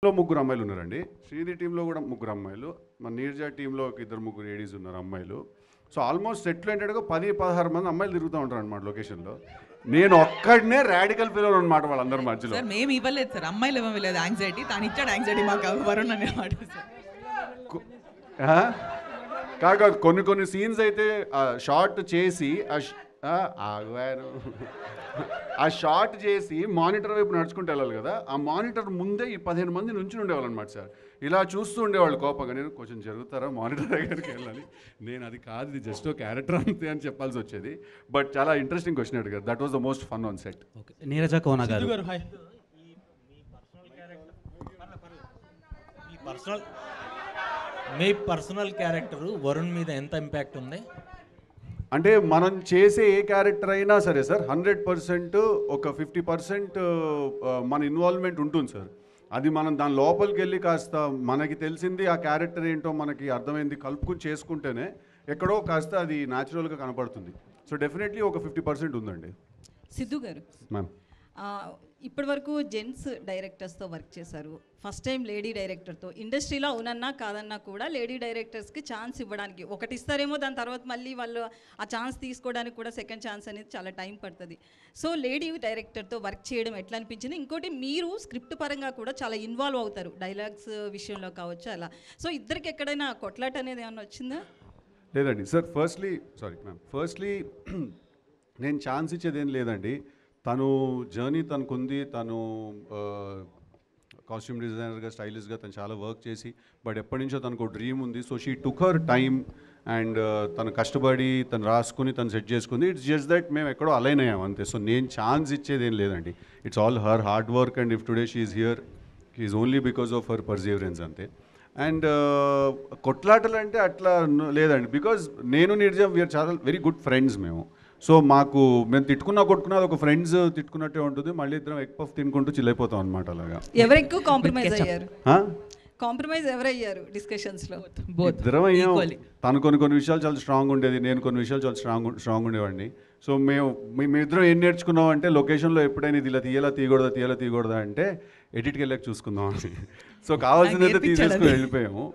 లో ముగ్గురు అమ్మాయిలు ఉన్నారండి. శ్రీది టీంలో కూడా ముగ్గురు అమ్మాయిలు, మన నీర్జా టీంలో ఒక ఇద్దరు ముగ్గురు లేడీస్ ఉన్నారు అమ్మాయిలు. సో ఆల్మోస్ట్ సెటిల్ ఏంటంటే 10-16 మంది అమ్మాయిలు తిరుగుతూ ఉంటారు అనమాట లొకేషన్లో. నేను ఒక్కడనే రాడికల్ ఫీల్ అనమాట వాళ్ళందరి మధ్యలో. సార్ మేము ఇవ్వలేదు సార్, అమ్మాయిలు ఇవ్వలేదు యాంగ్జైటీ, తాను ఇచ్చాడు యాంగ్జైటీ మాకు వరుణ్ అనేవాడు సార్. కాదు కొన్ని సీన్స్ అయితే షార్ట్ చేసి ఆగాను ఆ షార్ట్ చేసి మానిటర్ వైపు నడుచుకుంటూ వెళ్ళాలి కదా, ఆ మానిటర్ ముందే ఈ 15 మంది నుంచి ఉండేవాళ్ళు అనమాట సార్. ఇలా చూస్తూ ఉండేవాళ్ళు కోపంగా. నేను కొంచెం జరుగుతారా మానిటర్ దగ్గరికి వెళ్ళాలి, నేను అది కాదు, ఇది జస్ట్ క్యారెక్టర్ అంతే అని చెప్పాల్సి వచ్చేది. బట్ చాలా ఇంట్రెస్టింగ్ క్వశ్చన్ అడిగారు. That was the most fun on set. Neeraja Kona garu, మీ పర్సనల్ క్యారెక్టర్ వరుణ్ మీద ఎంత ఇంపాక్ట్ ఉంది? అంటే మనం చేసే ఏ క్యారెక్టర్ అయినా సరే సార్ 100% ఒక 50% మన ఇన్వాల్వ్మెంట్ ఉంటుంది సార్. అది మనం దాని లోపలికి వెళ్ళి కాస్త మనకి తెలిసింది ఆ క్యారెక్టర్ ఏంటో మనకి అర్థమైంది కలుపుకుని చేసుకుంటేనే ఎక్కడో కాస్త అది న్యాచురల్గా కనపడుతుంది. సో డెఫినెట్లీ ఒక 50% ఉందండి. సిద్ధు గారు, మ్యామ్ ఇప్పటి వరకు జెంట్స్ డైరెక్టర్స్తో వర్క్ చేశారు, ఫస్ట్ టైం లేడీ డైరెక్టర్తో. ఇండస్ట్రీలో అవునన్నా కాదన్నా కూడా లేడీ డైరెక్టర్స్కి ఛాన్స్ ఇవ్వడానికి ఒకటి ఇస్తారేమో, దాని తర్వాత మళ్ళీ వాళ్ళు ఆ ఛాన్స్ తీసుకోవడానికి కూడా సెకండ్ ఛాన్స్ అనేది చాలా టైం పడుతుంది. సో లేడీ డైరెక్టర్తో వర్క్ చేయడం ఎట్లా అనిపించింది? ఇంకోటి, మీరు స్క్రిప్ట్ పరంగా కూడా చాలా ఇన్వాల్వ్ అవుతారు, డైలాగ్స్ విషయంలో కావచ్చు అలా. సో ఇద్దరికి ఎక్కడైనా కొట్లాట అనేది ఏమైనా వచ్చిందా? లేదండి సార్. ఫస్ట్లీ నేను ఛాన్స్ ఇచ్చేది ఏం లేదండి. తను జర్నీ తనకుంది, తను కాస్ట్యూమ్ డిజైనర్గా స్టైలిష్గా తను చాలా వర్క్ చేసి, బట్ ఎప్పటి నుంచో తనకు డ్రీమ్ ఉంది. So she took her time and తను కష్టపడి తను రాసుకుని తను సెట్ చేసుకుంది. ఇట్స్ జస్ట్ దట్ మేము ఎక్కడో అలైన్ అయ్యాం అంతే. సో నేను ఛాన్స్ ఇచ్చేది ఏం లేదండి. It's all her hard work and if today she is here is only because of her Perseverance అంతే. అండ్ కొట్లాటలు అంటే అట్లా లేదండి, బికాజ్ నేను నిర్జం వీఆర్ చాలా వెరీ గుడ్ ఫ్రెండ్స్ మేము. సో మేము కొట్టుకున్నా అది ఒక ఫ్రెండ్స్ తిట్టుకున్నట్టే ఉంటుంది. మళ్ళీ ఇద్దరం ఎగ్ పఫ్ తినుకుంటూ చిల్లైపోతాం అనమాట. అలాగా ఎవరు ఎక్కువ కాంప్రమైజ్ అయ్యారు? కాంప్రమైజ్ ఎవరయ్యారు డిస్కషన్స్లో? ఇద్దరం అయ్యాం. తను కొన్ని విషయాలు చాలా స్ట్రాంగ్ ఉండేది, నేను కొన్ని విషయాలు చాలా స్ట్రాంగ్ ఉండేవాడిని. సో మేమిద్దరం ఏం నేర్చుకున్నాం అంటే, లొకేషన్లో ఎప్పుడైనా ఇది ఇలా తీయకూడదా అంటే ఎడిట్కి వెళ్ళాక చూసుకుందాం అని. సో కావాల్సిందైతే తీసేసుకుని వెళ్ళిపోయాము.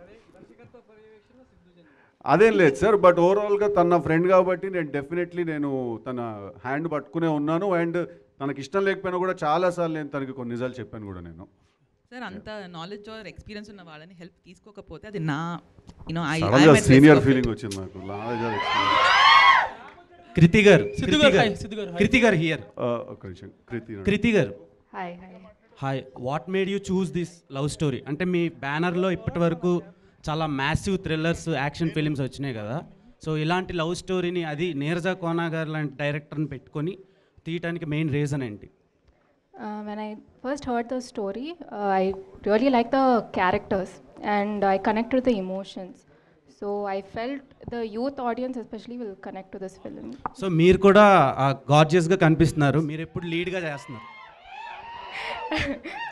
అదేం లేదు సార్, బట్ ఓవరాల్గా తన ఫ్రెండ్ కాబట్టి నేను తన హ్యాండ్ పట్టుకునే ఉన్నాను. అండ్ తనకి ఇష్టం లేకపోయినా కూడా చాలాసార్లు నేను తనకి కొన్ని నిజాలు చెప్పాను కూడా నేను. సార్ అంత నాలెడ్జ్ ఆర్ ఎక్స్పీరియన్స్ ఉన్న వాళ్ళని హెల్ప్ తీసుకోకపోతే అది సీనియర్ ఫీలింగ్ వచ్చింది నాకు. కృతి గారు హియర్. ఒక నిమిషం. కృతి గారు, hi. Hi. What made you choose this love story? అంటే మీ బ్యానర్లో ఇప్పటి వరకు చాలా మ్యాసివ్ థ్రిల్లర్స్, యాక్షన్ ఫిలిమ్స్ వచ్చినాయి కదా. సో ఇలాంటి లవ్ స్టోరీని, అది నీరజ కోన గారు లాంటి డైరెక్టర్ని పెట్టుకొని తీయటానికి మెయిన్ రీజన్ ఏంటి? When I first heard the story, I really liked the characters and I connected with the emotions. So I felt the youth audience especially will connect to this film. So మీరు కూడా గార్జియస్గా కనిపిస్తున్నారు. మీరు ఎప్పుడు లీడ్గా చేస్తున్నారు?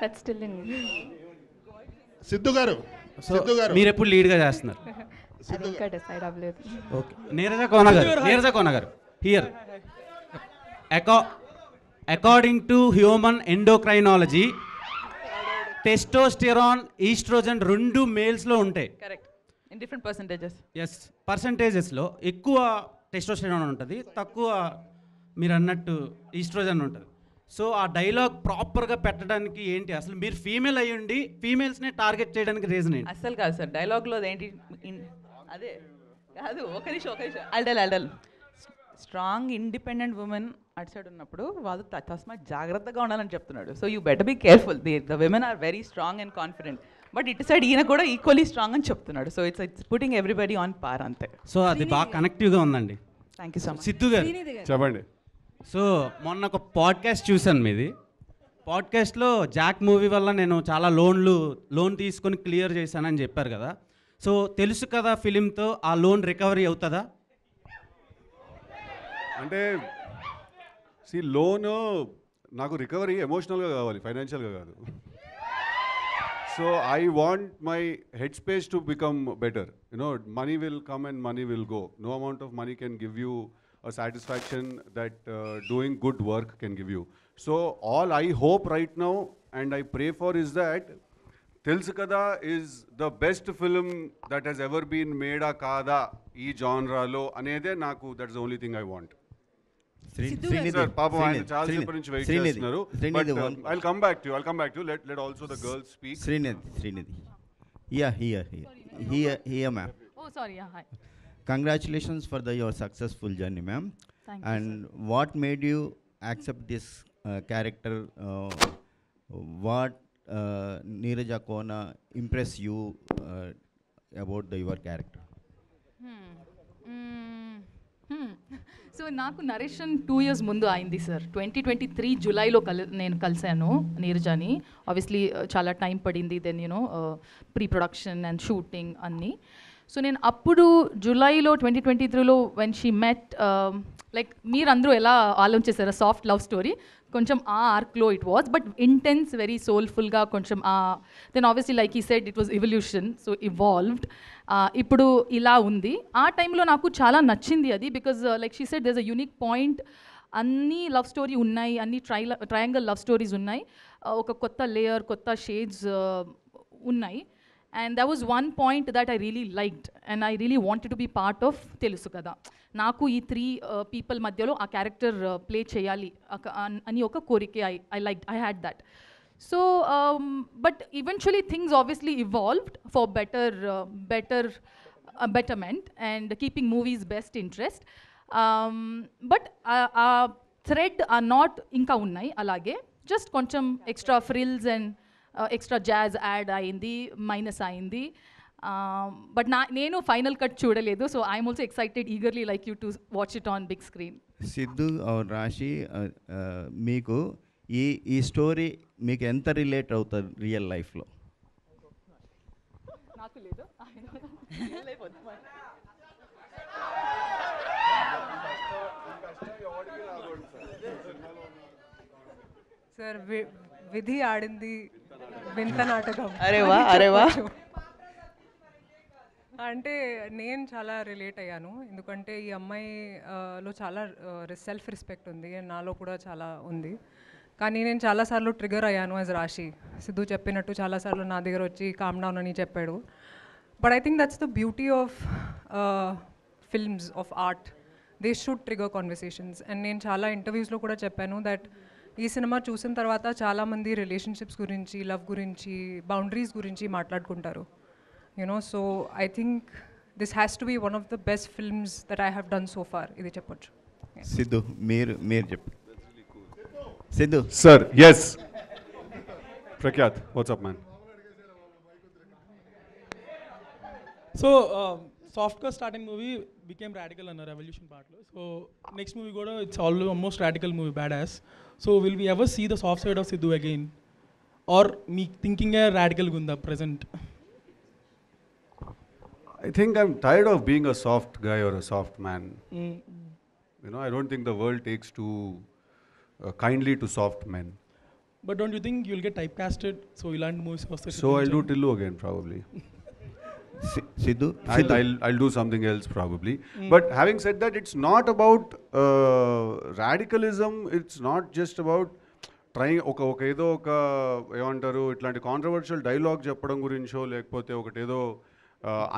That's still in. Siddhu గారు, మీరు ఎప్పుడు లీడ్గా చేస్తున్నారు? I think I decide అవ్వలేదు. Okay. Neeraja Kona garu here. According to human endocrinology, testosterone, oestrogen రెండు మేల్స్లో ఉంటాయి. Correct. In different percentages. Yes, పర్సంటేజెస్లో ఎక్కువ టెస్టోస్టెరాన్ ఉంటుంది, తక్కువ మీరు అన్నట్టు ఈస్ట్రోజన్ ఉంటుంది. సో ఆ డైలాగ్ ప్రాపర్గా పెట్టడానికి ఏంటి? అసలు మీరు ఫీమేల్ అయ్యుండి ఫీమేల్స్ని టార్గెట్ చేయడానికి రీజన్ ఏంటి? అస్సలు కాదు సార్, డైలాగ్లో ఏంటి అదే కాదు. ఒక నిమిషం అల్డల్ స్ట్రాంగ్ ఇండిపెండెంట్ ఉమెన్ అటు సైడ్ ఉన్నప్పుడు వాళ్ళు తస్మాత్ జాగ్రత్తగా ఉండాలని చెప్తున్నాడు. So you better be careful. The women are very strong and confident, but ఇటు సైడ్ ఈయన కూడా ఈక్వల్లీ స్ట్రాంగ్ అని చెప్తున్నాడు. So it's putting everybody on par అంతే. సో అది బాగా కనెక్టివ్గా ఉందండి. Thank you so much. Siddhu గారు చెప్పండి. సో మొన్న ఒక పాడ్కాస్ట్ చూశాను మీది. పాడ్కాస్ట్లో జాక్ మూవీ వల్ల నేను చాలా లోన్ తీసుకొని క్లియర్ చేశానని చెప్పారు కదా. సో తెలుసు కదా ఫిలింతో ఆ లోన్ రికవరీ అవుతుందా? అంటే లోను నాకు రికవరీ ఎమోషనల్గా కావాలి, ఫైనాన్షియల్గా కాదు. So I want my head space to become better. Money will come and money will go. No amount of money can give you a satisfaction that doing good work can give you. So all I hope right now and I pray for is that తెలుసు కదా is the best film that he's ever been made కాదా ఈ జాన్రాలో అనేదే నాకు that's only thing I want. Sir పాపం ఆయన చాలా సేపటి నుంచి వెయిట్ చేస్తున్నారు. But I'll come back to let also the girls speak. Srinidhi. Here, ma'am. Oh, sorry. Yeah, hi. Congratulations for your successful journey, ma'am. Thank And what made you accept this character? What Neeraja Kona impressed you about your character? So నాకు narration 2 years ముందు అయింది sir. 2023 జూలైలో నేను కలిశాను నీరజాని. Obviously చాలా time పడింది, then pre production and shooting అన్నీ. సో నేను అప్పుడు జూలైలో 2023లో వెన్ షీ మెట్, లైక్ మీరందరూ ఎలా ఆలోచించారా సాఫ్ట్ లవ్ స్టోరీ, కొంచెం ఆ ఆర్క్లో it was, but intense very సోల్ఫుల్గా కొంచెం దెన్ ఆబ్వియస్లీ లైక్ ఈ said it was evolution, so evolved. ఇప్పుడు ఇలా ఉంది. ఆ టైంలో నాకు చాలా నచ్చింది అది, because like she said there is a unique point. అన్ని లవ్ స్టోరీ ఉన్నాయి, అన్ని ట్రయాంగిల్ లవ్ స్టోరీస్ ఉన్నాయి, ఒక కొత్త లేయర్, కొత్త షేడ్స్ ఉన్నాయి. And that was one point that I really liked and I really wanted to be part of Telusu Kada. Naku ee 3 people madhyalo aa character play cheyali ani oka korike I liked, I had that. So but eventually things obviously evolved for betterment and keeping movies best interest. But thread are not inka unnai alage, just koncham extra frills and extra jazz add అయింది, minus అయింది. But నేను final cut చూడలేదు, so I'm also excited eagerly like you to watch it on big screen. Siddhu और రాశి, మీకు ఈ story మీకు ఎంత relate అవుతుంది రియల్ లైఫ్లో? నాకు లేదు. సార్ విధి ఆడింది వింత నాటకం. అరే వా అంటే నేను చాలా రిలేట్ అయ్యాను, ఎందుకంటే ఈ అమ్మాయిలో చాలా సెల్ఫ్ రెస్పెక్ట్ ఉంది, నాలో కూడా చాలా ఉంది. కానీ నేను చాలాసార్లు ట్రిగర్ అయ్యాను యాజ్ రాశి. సిద్ధు చెప్పినట్టు చాలాసార్లు నా దగ్గర వచ్చి కామ్ డౌన్ అని చెప్పాడు. But I think that's the beauty of films, of art. They should trigger conversations. And నేను చాలా ఇంటర్వ్యూస్లో కూడా చెప్పాను దట్ ఈ సినిమా చూసిన తర్వాత చాలామంది రిలేషన్షిప్స్ గురించి, లవ్ గురించి, బౌండరీస్ గురించి మాట్లాడుకుంటారు. So I think this has to be one of the best films that I have done so far, ఇది చెప్పొచ్చు. సిద్ధు మీరు చెప్పు. Siddhu sir. Yes Prakhyath, what's up man. So సాఫ్ట్గా స్టార్టింగ్ మూవీ బికేమ్ రాడికల్ అన్నారు ఎవల్యూషన్ పార్ట్లో. సో నెక్స్ట్ మూవీ కూడా it's almost radical movie, bad ass. So will we ever see the soft side of Siddhu again, or మీ థింకింగే రాడికల్గా ఉందా present? I think I'm tired of being a soft guy or a soft man. I don't think the world takes too kindly to soft men. But don't you think you'll get typecasted? So ilanti movies vaste. So I'll do Tillu again probably. Sidhu? I'll do something else probably. But having said that, it's not about radicalism. It's not just about trying ఒక ఏదో ఒక ఏమంటారు ఇట్లాంటి controversial dialogue చెప్పడం గురించో, లేకపోతే ఒకటేదో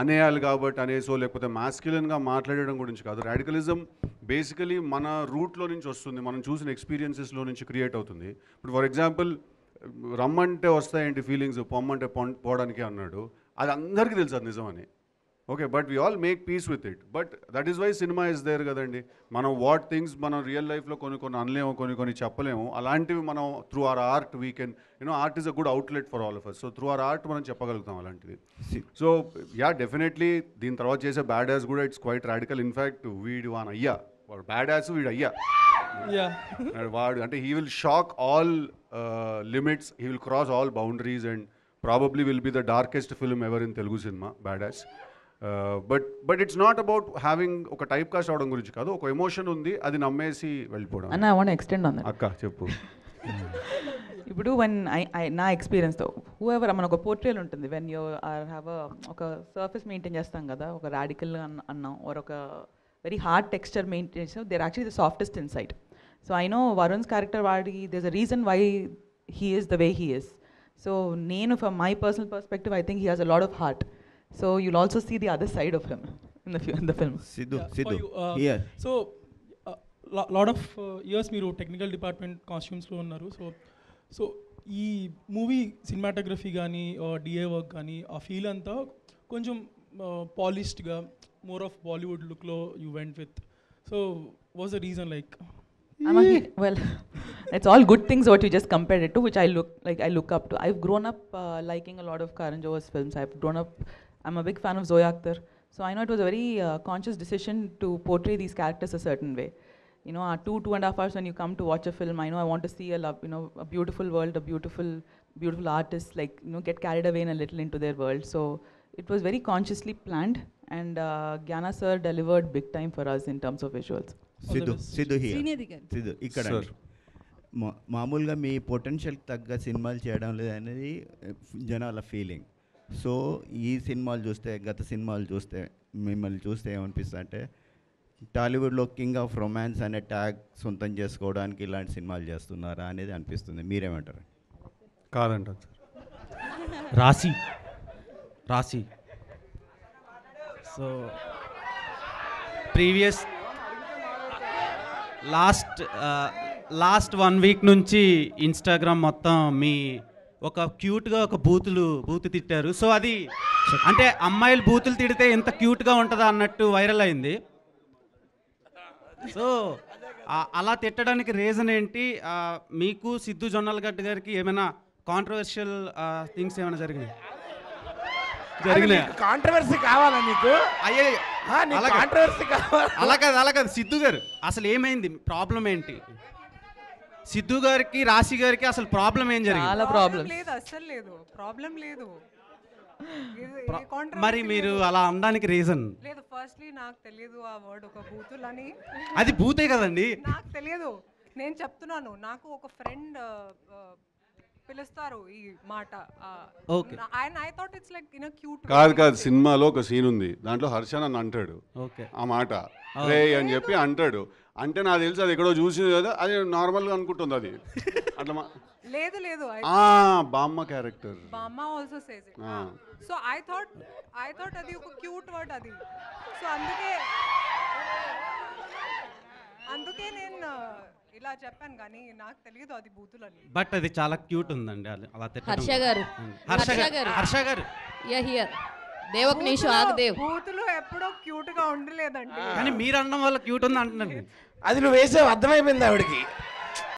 అనేయాలి కాబట్టి అనేసో, లేకపోతే మాస్క్యులన్గా మాట్లాడడం గురించి కాదు. రాడికలిజం బేసికలీ మన రూట్లో నుంచి వస్తుంది, మనం చూసిన ఎక్స్పీరియన్సెస్లో నుంచి క్రియేట్ అవుతుంది. ఇప్పుడు ఫర్ ఎగ్జాంపుల్ రమ్మంటే వస్తాయేంటి ఫీలింగ్స్, పొమ్మంటే పోవడానికి అన్నాడు, అది అందరికీ తెలుసు అది నిజమని. Okay, but we all make peace with it. But that is why cinema is there కదండి. మనం వాట్ థింగ్స్ మనం రియల్ లైఫ్లో కొన్ని అనలేము, కొన్ని చెప్పలేము. అలాంటివి మనం through our art we can art is a good outlet for all of us. So through our art మనం చెప్పగలుగుతాం అలాంటివి. సో యా, డెఫినెట్లీ దీని తర్వాత చేసే బ్యాడ్ యాస్ కూడా ఇట్స్ క్వైట్ రాడికల్. ఇన్ఫ్యాక్ట్ వీడు వాన్ అయ్యా, వాడు బ్యాడ్ యాస్ వీడు అయ్యా. వాడు అంటే he will shock all limits, he will cross all boundaries and probably will be the darkest film ever in Telugu cinema, bad as. But it's not about having ఒక typecast అవడం గురించి కాదు. ఒక emotion ఉంది, అది నమ్మేసి వెళ్ళిపోవడం. అన్న I want extend on that. అక్క చెప్పు. ఇప్పుడు వెన్ నా ఎక్స్పీరియన్స్తో హూఎవర్ మన ఒక పోర్ట్రేల్ ఉంటుంది, వెన్ యూ హ్యావ్ ఒక సర్ఫేస్ మెయింటైన్ చేస్తాం కదా, ఒక రాడికల్ అన్నాం ఆర్ ఒక వెరీ హార్డ్ టెక్స్చర్ మెయింటైన్ చేస్తాం, there actually the softest inside. So I know Varun's character వాడి there is a reason why he is the way he is. So నేను from my personal perspective I think he has a lot of heart. So you'll also see the other side of him in the film. Siddhu Yeah, Siddhu for you, here. So lot of years మీరు technical department కాస్ట్యూమ్స్లో ఉన్నారు. So ఈ movie cinematography కానీ DA work కానీ ఆ feel అంతా కొంచెం పాలిష్డ్గా more of Bollywood లుక్లో you went with. So was the reason like? Well, it's all good things what you just compared it to, which I look up to. I've grown up liking a lot of Karan Johar's films. I'm a big fan of Zoya Akhtar. So I know it was a very conscious decision to portray these characters a certain way. You know, 2.5 hours when you come to watch a film, I know I want to see a beautiful world, a beautiful artist, like, get carried away a little into their world. So it was very consciously planned, and Gyana sir delivered big time for us in terms of visuals. Siddhu here. Srinidhi గారు. సిద్ధు ఇక్కడ మామూలుగా మీ పొటెన్షియల్కి తగ్గ సినిమాలు చేయడం లేదనేది జనాల feeling. So ఈ సినిమాలు చూస్తే, గత సినిమాలు చూస్తే, మిమ్మల్ని చూస్తే ఏమనిపిస్తుంది అంటే టాలీవుడ్లో కింగ్ ఆఫ్ రొమాన్స్ అనే ట్యాగ్ సొంతం చేసుకోవడానికి ఇలాంటి సినిమాలు చేస్తున్నారా అనేది అనిపిస్తుంది. మీరేమంటారు? కాదంటారు సార్. రాశి సో ప్రీవియస్ లాస్ట్ 1 వీక్ నుంచి ఇన్స్టాగ్రామ్ మొత్తం మీ ఒక క్యూట్గా ఒక బూతు తిట్టారు. సో అది అంటే అమ్మాయిలు బూతులు తిడితే ఎంత క్యూట్గా ఉంటుందా అన్నట్టు వైరల్ అయింది. సో అలా తిట్టడానికి రీజన్ ఏంటి? మీకు సిద్ధు జొన్నలగడ్డ గారికి ఏమైనా కాంట్రవర్షియల్ థింగ్స్ ఏమైనా జరిగినాయి? కాంట్రవర్సీ కావాలా నీకు? అయ్యే కాంట్రవర్సీ కావాలి. అలా కాదు సిద్ధు గారు, అసలు ఏమైంది? ప్రాబ్లం ఏంటి? సిద్ధు గారికి రాశి గారికి అసలు ప్రాబ్లం ఏం జరిగింది? చాలా ప్రాబ్లమ్ లేదు, అస్సలు లేదు, ప్రాబ్లం లేదు. మరి మీరు అలా అనడానికి రీజన్? లేదు, ఫస్ట్లీ నాకు తెలియదు ఆ వర్డ్ ఒక బూతులని. అది బూతే కదండి. నాకు తెలియదు, నేను చెప్తున్నాను. నాకు ఒక ఫ్రెండ్ పిలుస్తారు ఈ మాట. Okay. I thought it's like in a cute way. కాదు సినిమాలో ఒక సీన్ ఉంది, దాంట్లో హర్ష నన్ను అంటాడు ఆ మాట రే అని చెప్పి అంటాడు. అంటే నాకు తెలుసు అది ఎక్కడో చూసింది కదా, అది నార్మల్గా అనుకుంటుంది అది అట్లా. లేదు బామ్మ క్యారెక్టర్, బామ్మ also says it. So I thought అది ఒక క్యూట్ వర్డ్ అది. సో అందుకే నేను ఇలా చెప్పాను, కానీ నాకు తెలియదు అది బూతులని. బట్ అది చాలా క్యూట్ ఉందండి అలా తిట్టడం. హర్ష గారు దేవకనీషు ఆగదేవ్ బూతులు ఎప్పుడో క్యూట్ గా ఉండలేదండి, కానీ మీరు అనడం వల్ల క్యూట్ ఉంది అంటున్నాను. అది నువ్వు వేసావు, అర్థమైపోయింది ఆవిడకి.